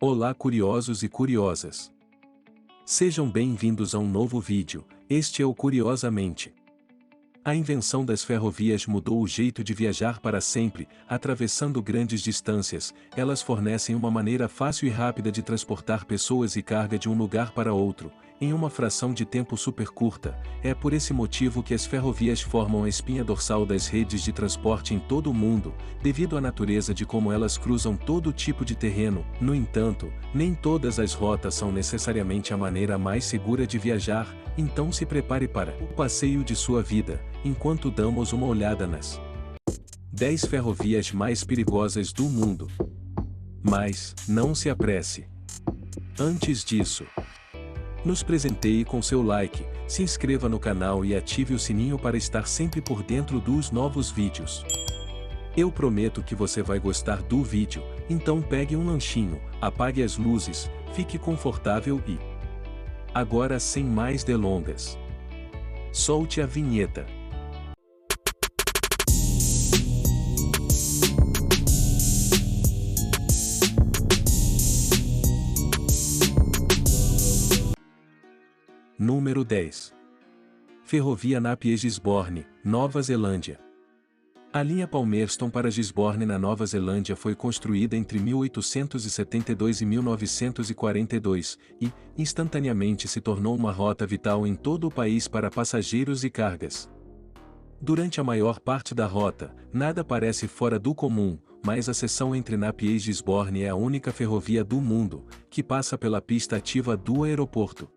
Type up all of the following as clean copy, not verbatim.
Olá curiosos e curiosas! Sejam bem-vindos a um novo vídeo, este é o Curiosamente. A invenção das ferrovias mudou o jeito de viajar para sempre, atravessando grandes distâncias, elas fornecem uma maneira fácil e rápida de transportar pessoas e carga de um lugar para outro, em uma fração de tempo super curta. É por esse motivo que as ferrovias formam a espinha dorsal das redes de transporte em todo o mundo, devido à natureza de como elas cruzam todo tipo de terreno. No entanto, nem todas as rotas são necessariamente a maneira mais segura de viajar, então se prepare para o passeio de sua vida, enquanto damos uma olhada nas 10 ferrovias mais perigosas do mundo. Mas, não se apresse. Antes disso, nos presenteie com seu like, se inscreva no canal e ative o sininho para estar sempre por dentro dos novos vídeos. Eu prometo que você vai gostar do vídeo, então pegue um lanchinho, apague as luzes, fique confortável e... Agora sem mais delongas, solte a vinheta. Número 10. Ferrovia Napier-Gisborne, Nova Zelândia. A linha Palmerston para Gisborne na Nova Zelândia foi construída entre 1872 e 1942, e, instantaneamente se tornou uma rota vital em todo o país para passageiros e cargas. Durante a maior parte da rota, nada parece fora do comum, mas a seção entre Napier e Gisborne é a única ferrovia do mundo, que passa pela pista ativa do aeroporto.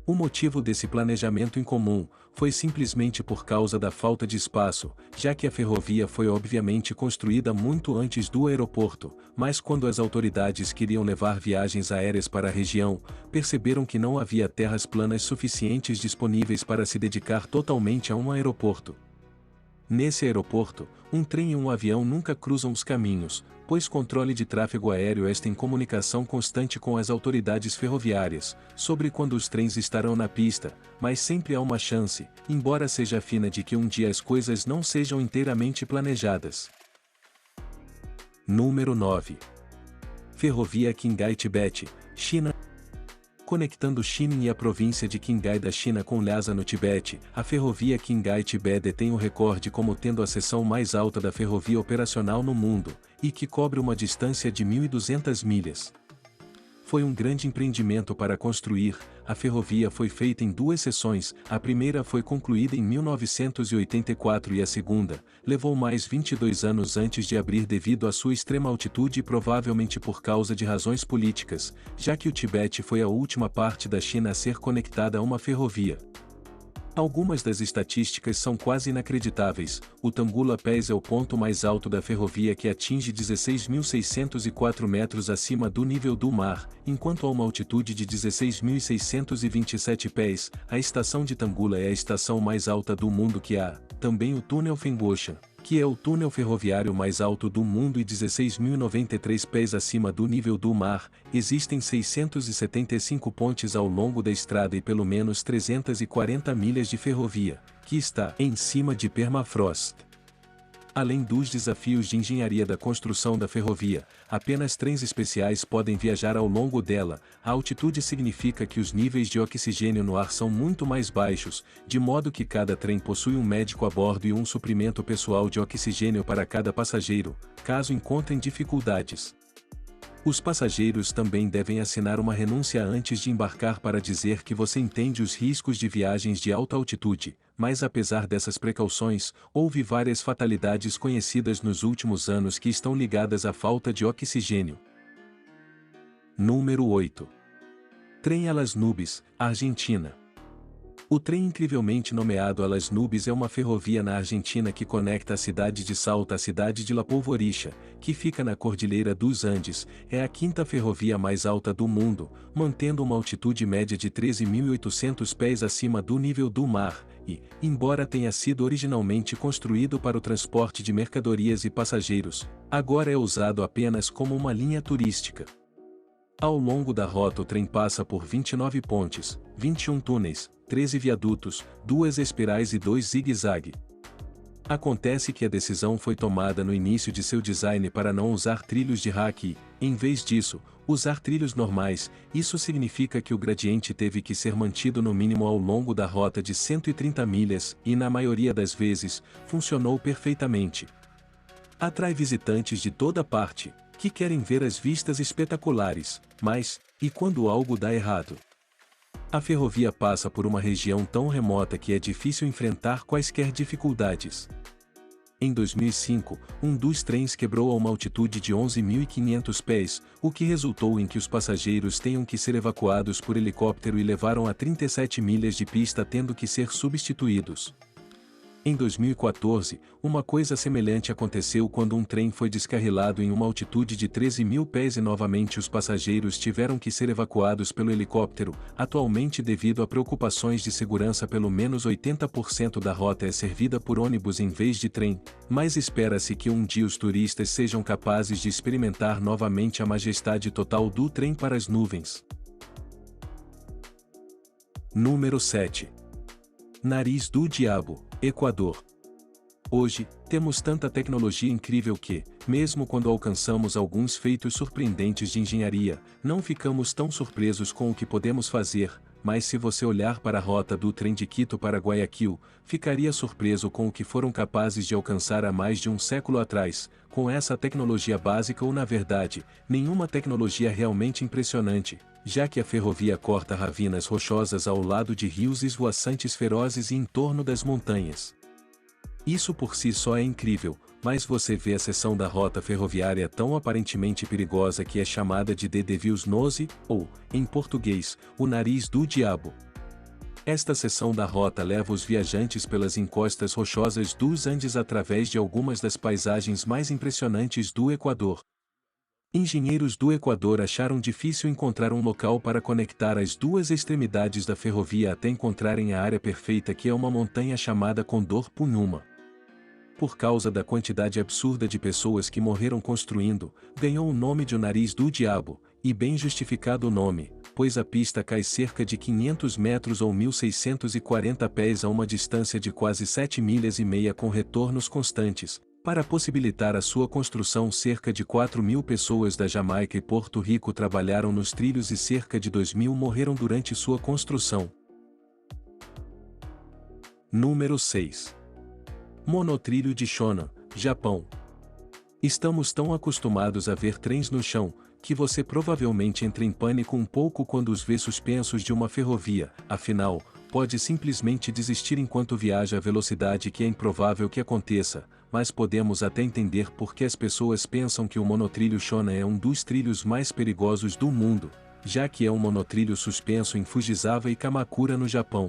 O motivo desse planejamento incomum foi simplesmente por causa da falta de espaço, já que a ferrovia foi obviamente construída muito antes do aeroporto, mas quando as autoridades queriam levar viagens aéreas para a região, perceberam que não havia terras planas suficientes disponíveis para se dedicar totalmente a um aeroporto. Nesse aeroporto, um trem e um avião nunca cruzam os caminhos, pois controle de tráfego aéreo está em comunicação constante com as autoridades ferroviárias, sobre quando os trens estarão na pista, mas sempre há uma chance, embora seja fina, de que um dia as coisas não sejam inteiramente planejadas. Número 9. Ferrovia Qinghai-Tibete, China. Conectando Xining e a província de Qinghai da China com Lhasa no Tibete, a ferrovia Qinghai-Tibete detém o recorde como tendo a seção mais alta da ferrovia operacional no mundo, e que cobre uma distância de 1.200 milhas. Foi um grande empreendimento para construir. A ferrovia foi feita em duas seções, a primeira foi concluída em 1984 e a segunda, levou mais 22 anos antes de abrir devido à sua extrema altitude e provavelmente por causa de razões políticas, já que o Tibete foi a última parte da China a ser conectada a uma ferrovia. Algumas das estatísticas são quase inacreditáveis. O Tangula Pass é o ponto mais alto da ferrovia, que atinge 16.604 metros acima do nível do mar, enquanto a uma altitude de 16.627 pés, a estação de Tangula é a estação mais alta do mundo que há. Também o túnel Fengocha, que é o túnel ferroviário mais alto do mundo e 16.093 pés acima do nível do mar. Existem 675 pontes ao longo da estrada e pelo menos 340 milhas de ferrovia, que está em cima de permafrost. Além dos desafios de engenharia da construção da ferrovia, apenas trens especiais podem viajar ao longo dela. A altitude significa que os níveis de oxigênio no ar são muito mais baixos, de modo que cada trem possui um médico a bordo e um suprimento pessoal de oxigênio para cada passageiro, caso encontrem dificuldades. Os passageiros também devem assinar uma renúncia antes de embarcar para dizer que você entende os riscos de viagens de alta altitude, mas apesar dessas precauções, houve várias fatalidades conhecidas nos últimos anos que estão ligadas à falta de oxigênio. Número 8. Trem a Las Nubes, Argentina. O trem incrivelmente nomeado a Las Nubes é uma ferrovia na Argentina que conecta a cidade de Salta à cidade de La Polvoricha, que fica na Cordilheira dos Andes. É a quinta ferrovia mais alta do mundo, mantendo uma altitude média de 13.800 pés acima do nível do mar, e, embora tenha sido originalmente construído para o transporte de mercadorias e passageiros, agora é usado apenas como uma linha turística. Ao longo da rota o trem passa por 29 pontes, 21 túneis, 13 viadutos, 2 espirais e 2 zigue-zague. Acontece que a decisão foi tomada no início de seu design para não usar trilhos de rack e, em vez disso, usar trilhos normais. Isso significa que o gradiente teve que ser mantido no mínimo ao longo da rota de 130 milhas e, na maioria das vezes, funcionou perfeitamente. Atrai visitantes de toda parte, que querem ver as vistas espetaculares, mas, e quando algo dá errado? A ferrovia passa por uma região tão remota que é difícil enfrentar quaisquer dificuldades. Em 2005, um dos trens quebrou a uma altitude de 11.500 pés, o que resultou em que os passageiros tenham que ser evacuados por helicóptero e levaram a 37 milhas de pista tendo que ser substituídos. Em 2014, uma coisa semelhante aconteceu quando um trem foi descarrilado em uma altitude de 13.000 pés e novamente os passageiros tiveram que ser evacuados pelo helicóptero. Atualmente, devido a preocupações de segurança, pelo menos 80% da rota é servida por ônibus em vez de trem, mas espera-se que um dia os turistas sejam capazes de experimentar novamente a majestade total do trem para as nuvens. Número 7. Nariz do Diabo, Equador. Hoje, temos tanta tecnologia incrível que, mesmo quando alcançamos alguns feitos surpreendentes de engenharia, não ficamos tão surpresos com o que podemos fazer, mas se você olhar para a rota do trem de Quito para Guayaquil, ficaria surpreso com o que foram capazes de alcançar há mais de um século atrás, com essa tecnologia básica ou, na verdade, nenhuma tecnologia realmente impressionante, já que a ferrovia corta ravinas rochosas ao lado de rios esvoaçantes ferozes e em torno das montanhas. Isso por si só é incrível, mas você vê a seção da rota ferroviária tão aparentemente perigosa que é chamada de The Devil's Nose, ou, em português, o Nariz do Diabo. Esta seção da rota leva os viajantes pelas encostas rochosas dos Andes através de algumas das paisagens mais impressionantes do Equador. Engenheiros do Equador acharam difícil encontrar um local para conectar as duas extremidades da ferrovia até encontrarem a área perfeita, que é uma montanha chamada Condor Punhuma. Por causa da quantidade absurda de pessoas que morreram construindo, ganhou o nome de o Nariz do Diabo, e bem justificado o nome, pois a pista cai cerca de 500 metros ou 1.640 pés a uma distância de quase 7 milhas e meia com retornos constantes. Para possibilitar a sua construção, cerca de 4.000 pessoas da Jamaica e Porto Rico trabalharam nos trilhos e cerca de 2.000 morreram durante sua construção. Número 6. Monotrilho de Shonan, Japão. Estamos tão acostumados a ver trens no chão, que você provavelmente entra em pânico um pouco quando os vê suspensos de uma ferrovia. Afinal, pode simplesmente desistir enquanto viaja a velocidade que é improvável que aconteça, mas podemos até entender por que as pessoas pensam que o monotrilho Shonan é um dos trilhos mais perigosos do mundo, já que é um monotrilho suspenso em Fujisawa e Kamakura, no Japão.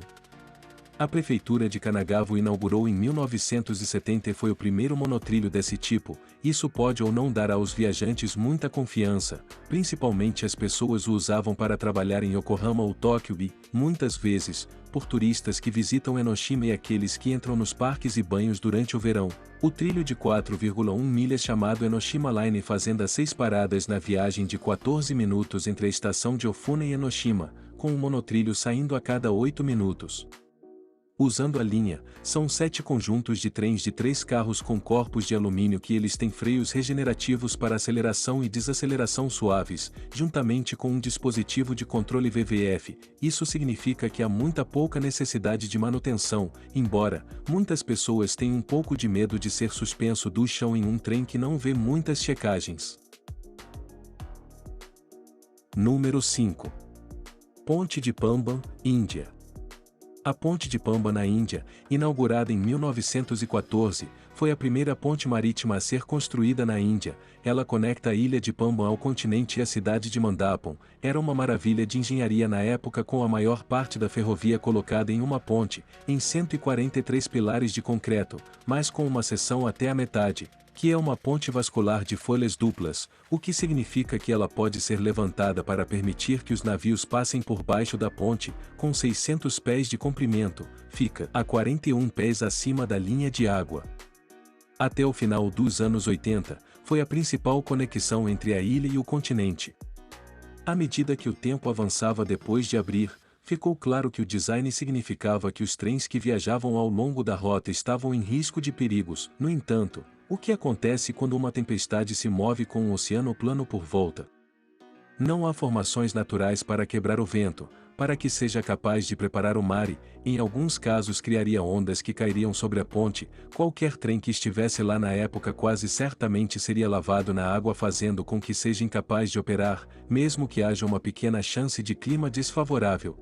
A prefeitura de Kanagawa o inaugurou em 1970 e foi o primeiro monotrilho desse tipo. Isso pode ou não dar aos viajantes muita confiança, principalmente as pessoas o usavam para trabalhar em Yokohama ou Tóquio e, muitas vezes, por turistas que visitam Enoshima e aqueles que entram nos parques e banhos durante o verão. O trilho de 4,1 milhas chamado Enoshima Line fazendo 6 paradas na viagem de 14 minutos entre a estação de Ofuna e Enoshima, com o monotrilho saindo a cada 8 minutos. Usando a linha, são 7 conjuntos de trens de 3 carros com corpos de alumínio que eles têm freios regenerativos para aceleração e desaceleração suaves, juntamente com um dispositivo de controle VVF. Isso significa que há muita pouca necessidade de manutenção, embora muitas pessoas tenham um pouco de medo de ser suspenso do chão em um trem que não vê muitas checagens. Número 5. Ponte de Pamban, Índia. A Ponte de Pamban na Índia, inaugurada em 1914, foi a primeira ponte marítima a ser construída na Índia. Ela conecta a ilha de Pamban ao continente e a cidade de Mandapam. Era uma maravilha de engenharia na época, com a maior parte da ferrovia colocada em uma ponte, em 143 pilares de concreto, mas com uma seção até a metade, que é uma ponte vascular de folhas duplas, o que significa que ela pode ser levantada para permitir que os navios passem por baixo da ponte, com 600 pés de comprimento, fica a 41 pés acima da linha de água. Até o final dos anos 80, foi a principal conexão entre a ilha e o continente. À medida que o tempo avançava depois de abrir, ficou claro que o design significava que os trens que viajavam ao longo da rota estavam em risco de perigos. No entanto, o que acontece quando uma tempestade se move com um oceano plano por volta? Não há formações naturais para quebrar o vento, para que seja capaz de preparar o mar e, em alguns casos, criaria ondas que cairiam sobre a ponte. Qualquer trem que estivesse lá na época quase certamente seria lavado na água, fazendo com que seja incapaz de operar, mesmo que haja uma pequena chance de clima desfavorável.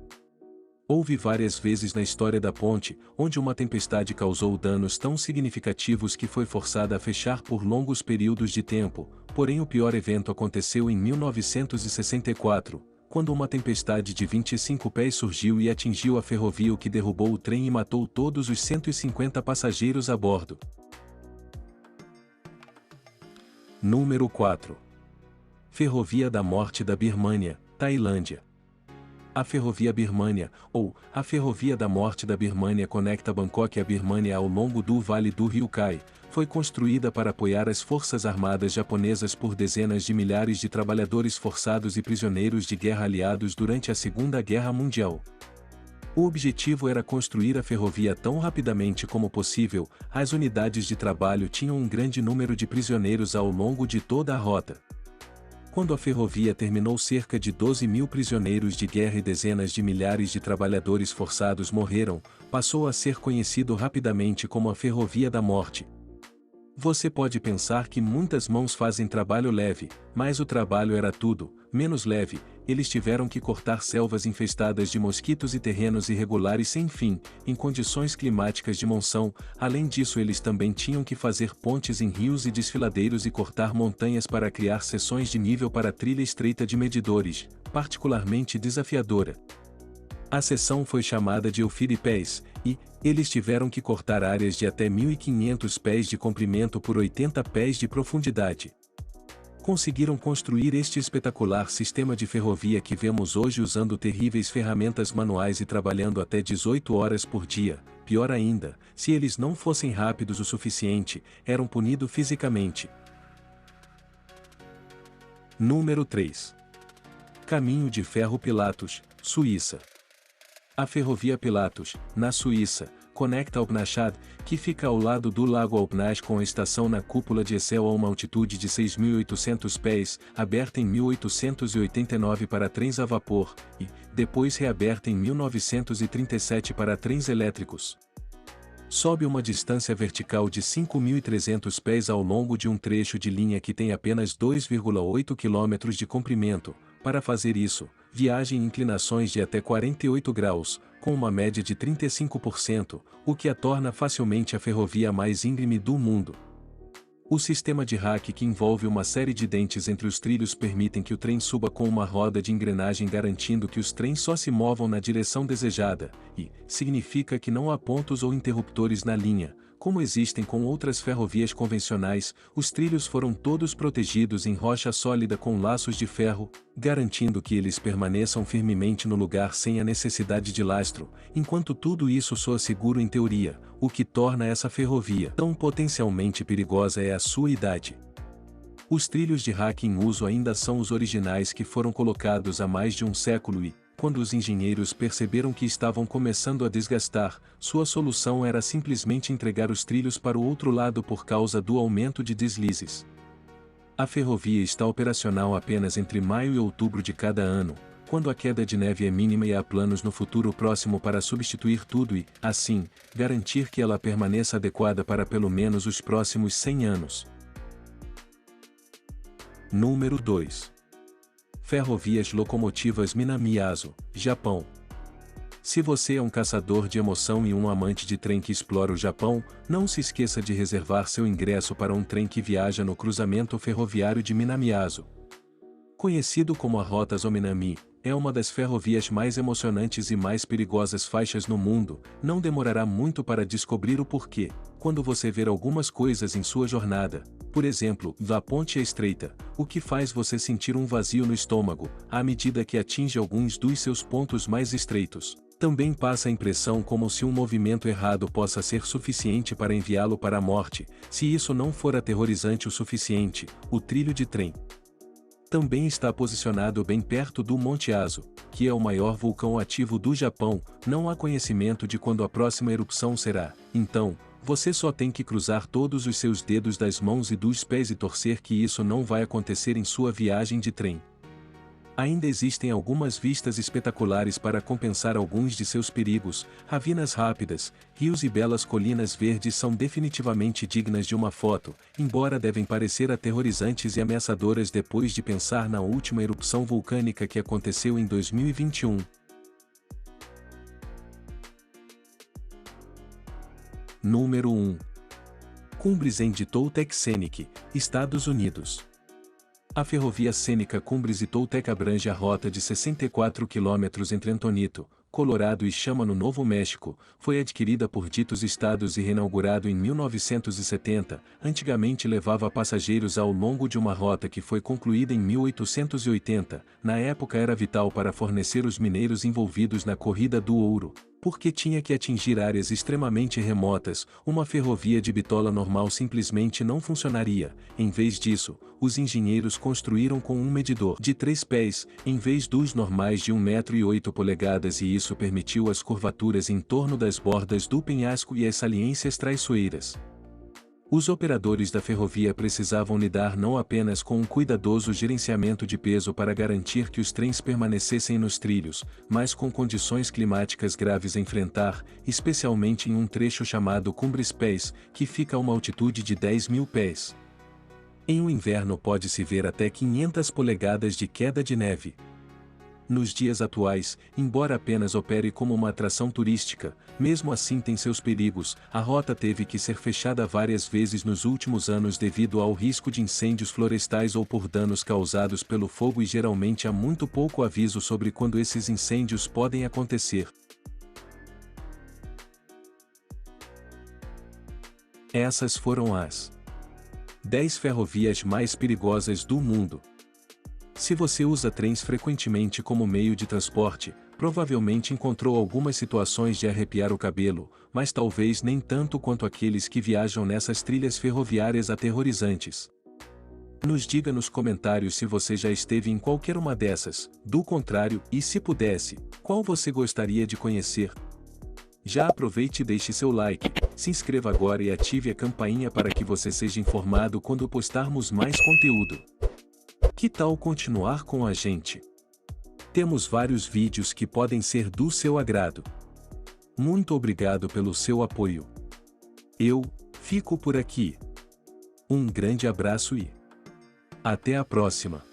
Houve várias vezes na história da ponte, onde uma tempestade causou danos tão significativos que foi forçada a fechar por longos períodos de tempo, porém o pior evento aconteceu em 1964, quando uma tempestade de 25 pés surgiu e atingiu a ferrovia, o que derrubou o trem e matou todos os 150 passageiros a bordo. Número 4. Ferrovia da Morte da Birmânia, Tailândia. A Ferrovia Birmânia, ou a Ferrovia da Morte da Birmânia, conecta Bangkok à Birmânia ao longo do Vale do Rio Cai. Foi construída para apoiar as forças armadas japonesas por dezenas de milhares de trabalhadores forçados e prisioneiros de guerra aliados durante a Segunda Guerra Mundial. O objetivo era construir a ferrovia tão rapidamente como possível. As unidades de trabalho tinham um grande número de prisioneiros ao longo de toda a rota. Quando a ferrovia terminou, cerca de 12 mil prisioneiros de guerra e dezenas de milhares de trabalhadores forçados morreram. Passou a ser conhecido rapidamente como a Ferrovia da Morte. Você pode pensar que muitas mãos fazem trabalho leve, mas o trabalho era tudo menos leve. Eles tiveram que cortar selvas infestadas de mosquitos e terrenos irregulares sem fim, em condições climáticas de monção. Além disso, eles também tinham que fazer pontes em rios e desfiladeiros e cortar montanhas para criar seções de nível para a trilha estreita de medidores, particularmente desafiadora. A seção foi chamada de Ofiri Pés, e eles tiveram que cortar áreas de até 1.500 pés de comprimento por 80 pés de profundidade. Conseguiram construir este espetacular sistema de ferrovia que vemos hoje, usando terríveis ferramentas manuais e trabalhando até 18 horas por dia. Pior ainda, se eles não fossem rápidos o suficiente, eram punidos fisicamente. Número 3. Caminho de Ferro Pilatus, Suíça. A Ferrovia Pilatus, na Suíça, conecta Alpnachad, que fica ao lado do Lago Alpnach, com a estação na cúpula de Essel a uma altitude de 6.800 pés, aberta em 1889 para trens a vapor, e, depois reaberta em 1937 para trens elétricos. Sobe uma distância vertical de 5.300 pés ao longo de um trecho de linha que tem apenas 2,8 km de comprimento. Para fazer isso, viaje em inclinações de até 48 graus, com uma média de 35%, o que a torna facilmente a ferrovia mais íngreme do mundo. O sistema de rack, que envolve uma série de dentes entre os trilhos, permitem que o trem suba com uma roda de engrenagem, garantindo que os trens só se movam na direção desejada, e significa que não há pontos ou interruptores na linha. Como existem com outras ferrovias convencionais, os trilhos foram todos protegidos em rocha sólida com laços de ferro, garantindo que eles permaneçam firmemente no lugar sem a necessidade de lastro. Enquanto tudo isso soa seguro em teoria, o que torna essa ferrovia tão potencialmente perigosa é a sua idade. Os trilhos de rack em uso ainda são os originais, que foram colocados há mais de um século e, quando os engenheiros perceberam que estavam começando a desgastar, sua solução era simplesmente entregar os trilhos para o outro lado por causa do aumento de deslizes. A ferrovia está operacional apenas entre maio e outubro de cada ano, quando a queda de neve é mínima, e há planos no futuro próximo para substituir tudo e, assim, garantir que ela permaneça adequada para pelo menos os próximos 100 anos. Número 2. Ferrovias Locomotivas Minami-Yazo, Japão. Se você é um caçador de emoção e um amante de trem que explora o Japão, não se esqueça de reservar seu ingresso para um trem que viaja no cruzamento ferroviário de Minami-Yazo. Conhecido como a Rota Zo-Minami, é uma das ferrovias mais emocionantes e mais perigosas faixas no mundo. Não demorará muito para descobrir o porquê, quando você ver algumas coisas em sua jornada. Por exemplo, a ponte é estreita, o que faz você sentir um vazio no estômago, à medida que atinge alguns dos seus pontos mais estreitos. Também passa a impressão como se um movimento errado possa ser suficiente para enviá-lo para a morte. Se isso não for aterrorizante o suficiente, o trilho de trem Também está posicionado bem perto do Monte Aso, que é o maior vulcão ativo do Japão. Não há conhecimento de quando a próxima erupção será, então, você só tem que cruzar todos os seus dedos das mãos e dos pés e torcer que isso não vai acontecer em sua viagem de trem. Ainda existem algumas vistas espetaculares para compensar alguns de seus perigos. Ravinas rápidas, rios e belas colinas verdes são definitivamente dignas de uma foto, embora devem parecer aterrorizantes e ameaçadoras depois de pensar na última erupção vulcânica que aconteceu em 2021. Número 1. Cumbres em Toltec Scenic, Estados Unidos. A ferrovia Sênica Cumbres e Toltec abrange a rota de 64 km entre Antonito, Colorado e Chama no Novo México, foi adquirida por ditos estados e reinaugurado em 1970, antigamente levava passageiros ao longo de uma rota que foi concluída em 1880, na época era vital para fornecer os mineiros envolvidos na Corrida do Ouro. Porque tinha que atingir áreas extremamente remotas, uma ferrovia de bitola normal simplesmente não funcionaria. Em vez disso, os engenheiros construíram com um medidor de 3 pés, em vez dos normais de 1,8 m e isso permitiu as curvaturas em torno das bordas do penhasco e as saliências traiçoeiras. Os operadores da ferrovia precisavam lidar não apenas com um cuidadoso gerenciamento de peso para garantir que os trens permanecessem nos trilhos, mas com condições climáticas graves a enfrentar, especialmente em um trecho chamado Cumbres Pés, que fica a uma altitude de 10.000 pés. Em um inverno pode-se ver até 500 polegadas de queda de neve. Nos dias atuais, embora apenas opere como uma atração turística, mesmo assim tem seus perigos. A rota teve que ser fechada várias vezes nos últimos anos devido ao risco de incêndios florestais ou por danos causados pelo fogo e geralmente há muito pouco aviso sobre quando esses incêndios podem acontecer. Essas foram as 10 ferrovias mais perigosas do mundo. Se você usa trens frequentemente como meio de transporte, provavelmente encontrou algumas situações de arrepiar o cabelo, mas talvez nem tanto quanto aqueles que viajam nessas trilhas ferroviárias aterrorizantes. Nos diga nos comentários se você já esteve em qualquer uma dessas, do contrário, e se pudesse, qual você gostaria de conhecer? Já aproveite e deixe seu like, se inscreva agora e ative a campainha para que você seja informado quando postarmos mais conteúdo. Que tal continuar com a gente? Temos vários vídeos que podem ser do seu agrado. Muito obrigado pelo seu apoio. Eu fico por aqui. Um grande abraço e até a próxima!